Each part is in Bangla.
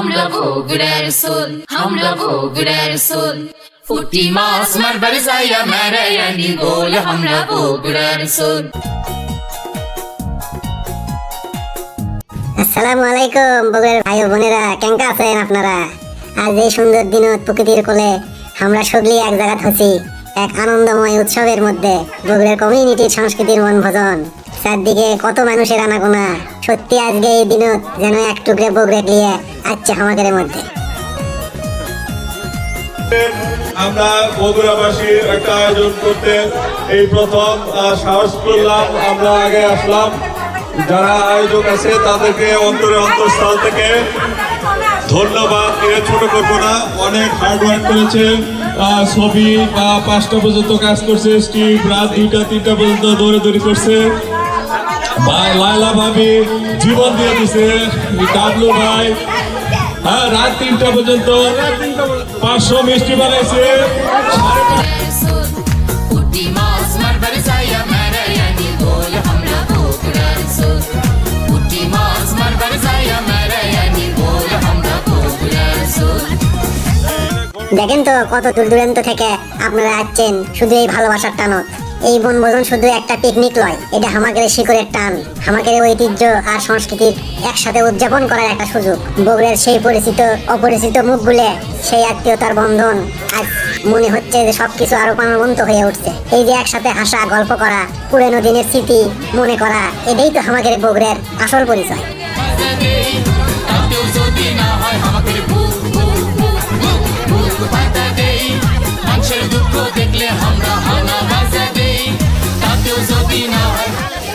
আমরা বগুড়ার সোল, আমরা বগুড়ার সোল। পুঁটি মাছ মারবার যাইয়া মেরাইয়া নি বল, আমরা বগুড়ার সোল। আসসালামু আলাইকুম বগুড়ার ভাই ও বোনেরা, কেমন আছেন আপনারা? আজ এই সুন্দর দিনত প্রকৃতির কোলে আমরা সকলে এক জায়গা হচ্ছি এক আনন্দময় উৎসবের মধ্যে। বগুড়ার কমিউনিটির সংস্কৃতির মন ভজন, চারদিকে কত মানুষের আনাগোনা। সত্যি আজকে এই দিনত যেন এক টুকরে বগুড়া নিয়ে আসছে আমাদের মধ্যে। আমরা বগুড়াবাসীর একটা আয়োজন করতে এই প্রথম সাহস করলাম, আমরা আগে আসলাম। যারা আয়োজক আছে তাদেরকে অন্তরস্থল থেকে ধন্যবাদ, ছোট করবো না। অনেক হার্ড ওয়ার্ক করেছে, ছবি 5টা পর্যন্ত কাজ করছে, স্টিভ রাত 2টা 3টা পর্যন্ত দৌড়াদৌড়ি করছে। লাইলা ভাবি জীবন দিয়ে দিছে, ডাবলু ভাই হ্যাঁ রাত 3টা পর্যন্ত 500 মিষ্টি বানাইছে। দেখেন তো কত দূর দূরান্ত থেকে আপনারা আসছেন শুধু এই ভালোবাসার টানত। এই বনভোজন শুধু একটা পিকনিক লয়, এটা আমাদের শিকড়ের টান, আমাদের ঐতিহ্য আর সংস্কৃতির একসাথে উদযাপন করার একটা সুযোগ। বগুড়ার সেই পরিচিত অপরিচিত মুখগুলো, সেই আত্মীয়তার বন্ধন আজ মনে হচ্ছে যে সবকিছু আরো প্রাণবন্ত হয়ে উঠছে। এই যে একসাথে হাসা, গল্প করা, পুরনো দিনের স্মৃতি মনে করা, এটাই তো আমাদের বগুড়ার আসল পরিচয়।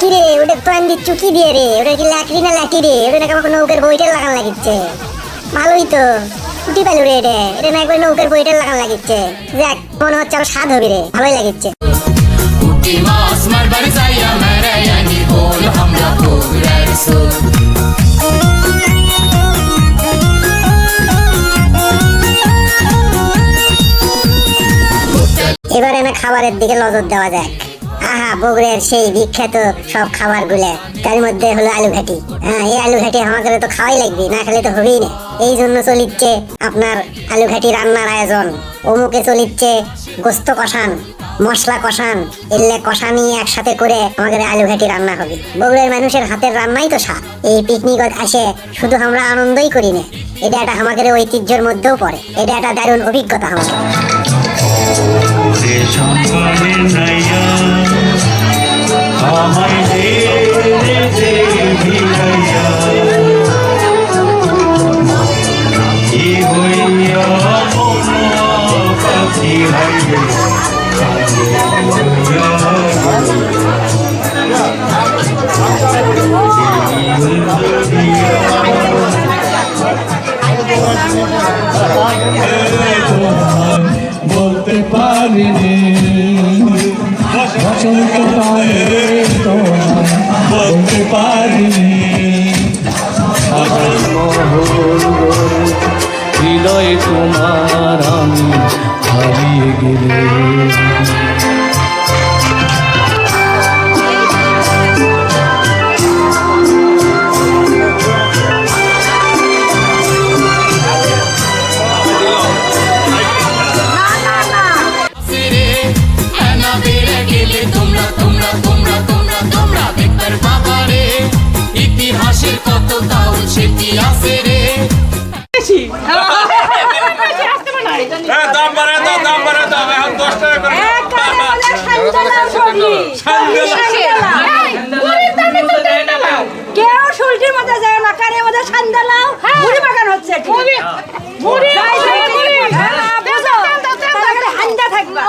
কিরে ওটা প্রাণ দিচ্ছু কি দিয়ে রে? ওটা কি লাকড়ি না লাঠি রে? ওটা নাকি আমাকে নৌকার বইটা লাগান লাগিচ্ছে। ভালোই তো উঠি পেলো রে, এটা না একবার নৌকার বইটা লাগান লাগিচ্ছে। যাক মনে হচ্ছে আরো স্বাদ হবে রে, ভালোই লাগিচ্ছে। এবারে না খাবারের দিকে নজর দেওয়া যাক। আহা, বগুড়ার সেই বিখ্যাত সব খাবার গুলা, তার মধ্যে হলো আলু ঘাটি। হ্যাঁ, এই আলু ঘাটি আমাদের তো খাওয়াই লাগবে, না খেলে তো হবেই না। এই জন্য চলিচ্ছে আপনার আলু ঘাটি রান্নার আয়োজন। অমুকে চলিচ্ছে গোস্ত কষান, মশলা কষান, এলে কষা নিয়ে একসাথে করে আমাদের আলু ঘাটি রান্না হবে। বগুড়ার মানুষের হাতের রান্নাই তো স্বাদ। এই পিকনিকত আসে শুধু আমরা আনন্দই করি না, এটা একটা আমাদের ঐতিহ্যের মধ্যেও পড়ে। এটা একটা দারুণ অভিজ্ঞতা আমাদের। বলতে পারিনি বলতে পারিনি হৃদয় তোমার আমি হারিয়ে গেলে। ইতিহাসের কত তাও সেটি আছে রে। দাম বাড়ায় দাও, দাম বাড়ায় দাও, এখন 10 টাকা করে। কেউ শুলটির মধ্যে যায় না, কানের মধ্যে সান্দালাও মুড়ি মাখান হচ্ছে। হান্দা থাকবা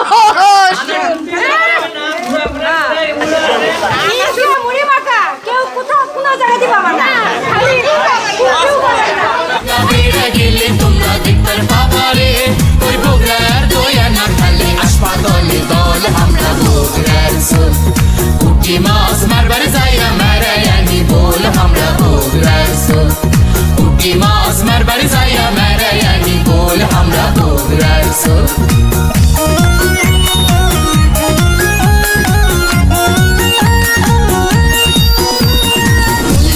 মুড়ি মাখা, কেউ কোথাও কোনো জায়গা দিবা না। গেলে তোমরা দেখতে পাবারে, ওই বগুড়ার দয়া না খালে আসপা দলে দল, আমরা বগুড়ার সোল। পুঁটি মাছ মারবার যাইয়া মেরাইয়ানি বল, আমরা বগুড়ার সোল। পুঁটি মাছ মারবার যাইয়া মেরাইয়ানি বল, আমরা বগুড়ার সোল।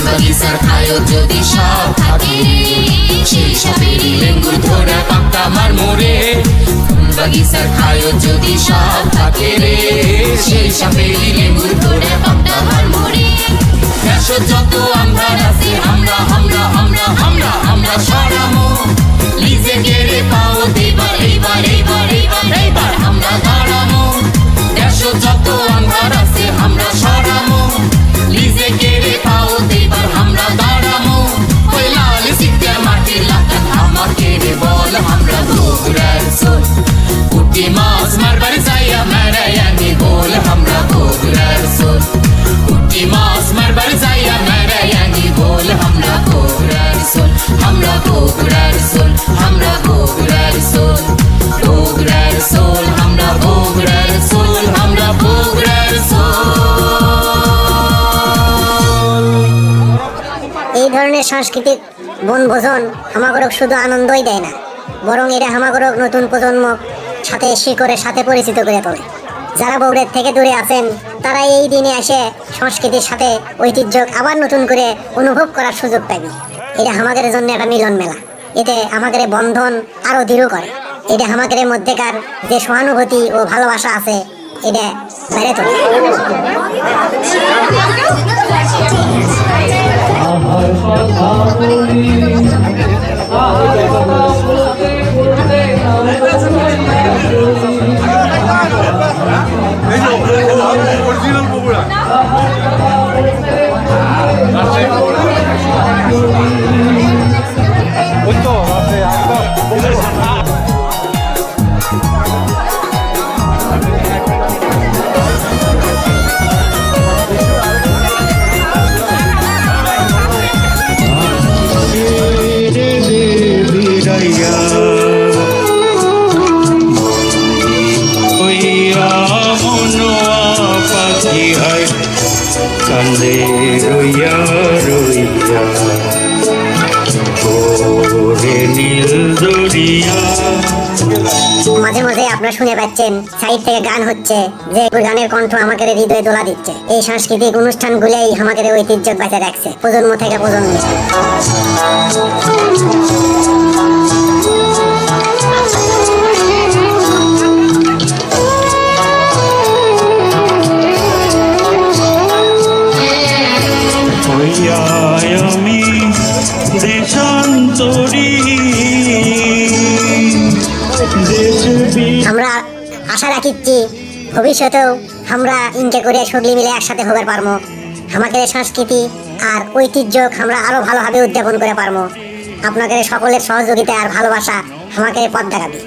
বাগিচার খায়ও যদি সব থাকে, সেই সবে বাগিচার খায়ও যদি সব থাকে রে সেই সাপেরই লেবুর ধরে পান্তাভার মুড়ি দেশে যত আন্ধার আছে আমরা আমরা আমরা আমরা আমরা সরামো লিজে গেড়ে পাও দেবার এইবার এইবার এইবার এইবার আমরা দাঁড়ামো দেশে যত আন্ধার আছে আমরা সরামো লিজে গেড়ে পাও দেবার আমরা দাঁড়ামো ওই লাল সিদ্ধে মাটির লাগান আমাকে রে বল আমরা বগুড়ার সোল পুঁটি মাছ মারবার যাইয়া মেরায়ানি বল আমরা বগুড়ার সোল পুঁটি মাছ মারবার যাইয়া মেরায়ানি বল আমরা বগুড়ার সোল আমরা বগুড়ার সোল আমরা বগুড়ার সোল বগুড়ার সোল আমরা বগুড়ার সোল আমরা বগুড়ার সোল। এই ধরনের সাংস্কৃতিক বনভোজন আমাগরক শুধু আনন্দই দেয় না, বরং এটা আমাগরক নতুন প্রজন্ম সাথে শিকড়ের সাথে পরিচিত করে তোলে। যারা বগুড়ার থেকে দূরে আছেন তারা এই দিনে এসে সংস্কৃতির সাথে ঐতিহ্য আবার নতুন করে অনুভব করার সুযোগ পাবে। এটা আমাদের জন্য একটা মিলন মেলা, এতে আমাদের বন্ধন আরো দৃঢ় করে। এটা আমাদের মধ্যেকার যে সহানুভূতি ও ভালোবাসা আছে এটা বেড়ে তোলে। আহার কথা বলি আহার কথা বলতে বলতে অরিজিনাল বগুড়া কান্দে রইয়া রইয়া ওরে নীল দরিয়া। মাঝে মাঝে আপনারা শুনে পাচ্ছেন সাইড থেকে গান হচ্ছে, যে গানের কণ্ঠ আমাদের হৃদয়ে দোলা দিচ্ছে। এই সাংস্কৃতিক অনুষ্ঠানগুলোই আমাদের ঐতিহ্য বাঁচিয়ে রাখছে প্রজন্ম থেকে প্রজন্ম। আমি দেশান্তরী আমরা আশা রাখিচ্ছি ভবিষ্যতেও আমরা ইনকে করে সগলি মিলে একসাথে হবার পারবো। আমাদের সংস্কৃতি আর ঐতিহ্য আমরা আরো ভালোভাবে উদযাপন করে পারবো। আপনাদের সকলের সহযোগিতা আর ভালোবাসা আমাকে পথ দেখাবে।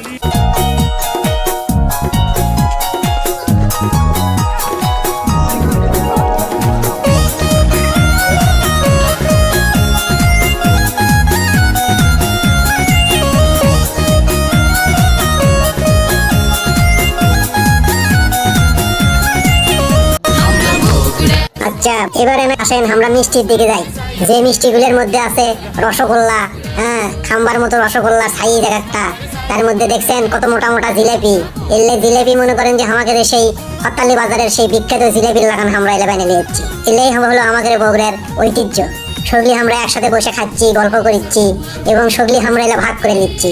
আচ্ছা, এবারে আসেন আমরা মিষ্টির দিকে যাই। যে মিষ্টিগুলোর মধ্যে আছে রসগোল্লা, খাম্বার মতো রসগোল্লা সাইজ একটা, তার মধ্যে দেখছেন কত মোটা মোটা জিলেপি। এলে জিলেপি মনে করেন যে আমাদের সেই হরতালি বাজারের সেই বিখ্যাত জিলেপির লাগান আমরা এলে বানিয়ে নিচ্ছি। এলেই হলো আমাদের বগুড়ার ঐতিহ্য। সগলি আমরা একসাথে বসে খাচ্ছি, গল্প করছি এবং সগলি আমরা এলে ভাগ করে নিচ্ছি।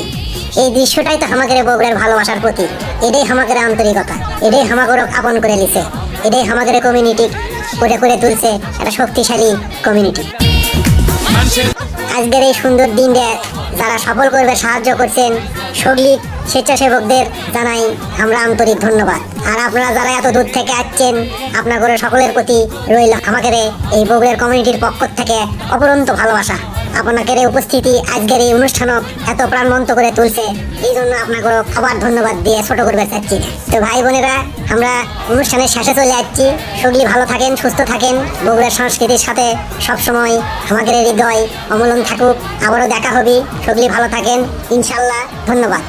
এই দৃশ্যটাই তো আমাদের বগুড়ার ভালোবাসার প্রতীক। এটাই আমাদের আন্তরিকতা, এটাই আমাদের আপন করে নিছে, এটাই আমাদের কমিউনিটি করে করে তুলছে একটা শক্তিশালী কমিউনিটি। আজকের এই সুন্দর দিনে যারা সফল করবে সাহায্য করছেন সগলি স্বেচ্ছাসেবকদের জানাই আমরা আন্তরিক ধন্যবাদ। আর আপনারা যারা এত দূর থেকে আসছেন আপনাদের সকলের প্রতি রইল আমাদের এই বগুড়ার কমিউনিটির পক্ষ থেকে অপরন্ত ভালোবাসা। আপনাদের উপস্থিতি আজকের এই অনুষ্ঠানক এত প্রাণবন্ত করে তুলছে, এই জন্য আপনাকে আবার ধন্যবাদ দিয়ে ছোট করবে চাচ্ছি। তো ভাই বোনেরা, আমরা অনুষ্ঠানের শেষে চলে যাচ্ছি। সগলি ভালো থাকেন, সুস্থ থাকেন, বগুড়ার সংস্কৃতির সাথে সবসময় আমাদের হৃদয় অমলন থাকুক। আবারও দেখা হবে। সগলি ভালো থাকেন ইনশাল্লাহ। ধন্যবাদ।